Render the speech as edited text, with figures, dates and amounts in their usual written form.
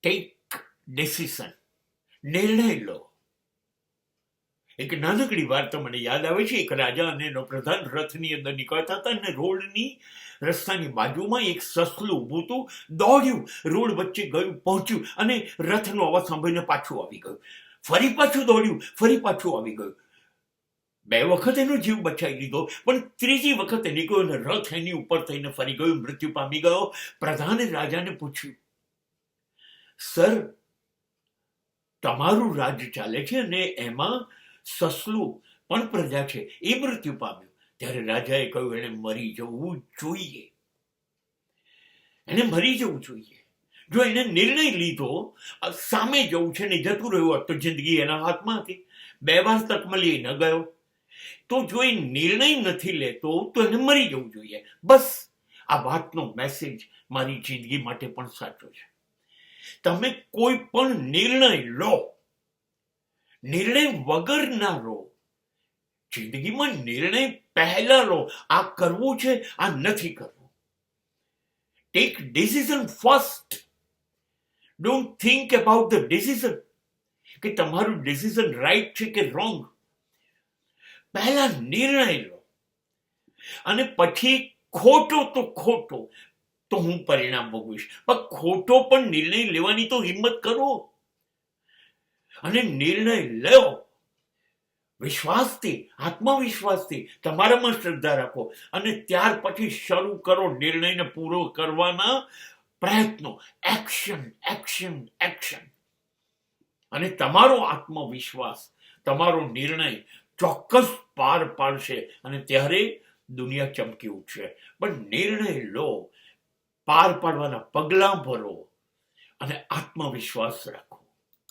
Tech decision, નિર્ણય લો. એક નાનકડી વાર્તા મને યાદ આવે છે. એક રાજા અને એનો પ્રધાન રથની અંદર નીકળતા હતા અને રોડની રસ્તાની બાજુમાં એક સસલું ઊભું હતું. દોડ્યું, રોડ વચ્ચે ગયું, પહોંચ્યું અને રથનો અવાજ સાંભળીને પાછું આવી ગયું. ફરી પાછું દોડ્યું, ફરી પાછું આવી ગયું. 2 વખત એનો જીવ બચાવી લીધો, પણ ત્રીજી વખત નીકળ્યો અને રથ એની ઉપર થઈને ફરી ગયો, મૃત્યુ પામી ગયો. પ્રધાને રાજાને પૂછ્યું, સર, તમારું રાજ ચાલે છે અને એમાં સસલું પણ પ્રજા છે, એ મૃત્યુ પામ્યું. ત્યારે રાજાએ કહ્યું, એને મરી જવું જોઈએ, એને મરી જવું જોઈએ. જો એને નિર્ણય લીધો સામે જવું છે ને જતું રહ્યું હોત તો જિંદગી એના હાથમાં હતી. 2 વાર તક મળી, ન ગયો. તો જો એ નિર્ણય નથી લેતો તો એને મરી જવું જોઈએ. બસ આ વાતનો મેસેજ મારી જિંદગી માટે પણ સાચો છે. તમે કોઈ પણ નિર્ણય લો, નિર્ણય વગર ના લો. જિંદગીમાં નિર્ણય પહેલા લો. આ કરવું છે, આ નથી કરવું. Take decision first. Don't think about the decision કે તમારું ડિસિઝન રાઈટ છે કે રોંગ. પહેલા નિર્ણય લો અને પછી ખોટો તો ખોટો, તો હું પરિણામ ભોગવીશ. પણ ખોટો પણ નિર્ણય લેવાની તો હિંમત કરો અને નિર્ણય લો વિશ્વાસથી, આત્મવિશ્વાસથી. તમારામાં શ્રદ્ધા રાખો અને ત્યાર પછી શરૂ કરો નિર્ણયને પૂરો કરવાના પ્રયત્નો. Action, action, action. અને તમારો આત્મવિશ્વાસ, તમારો નિર્ણય ચોક્કસ પાર પાડશે અને ત્યારે દુનિયા ચમકી ઉઠશે. પણ નિર્ણય લો, પાર પાડવાના પગલાં ભરો અને આત્મવિશ્વાસ રાખો.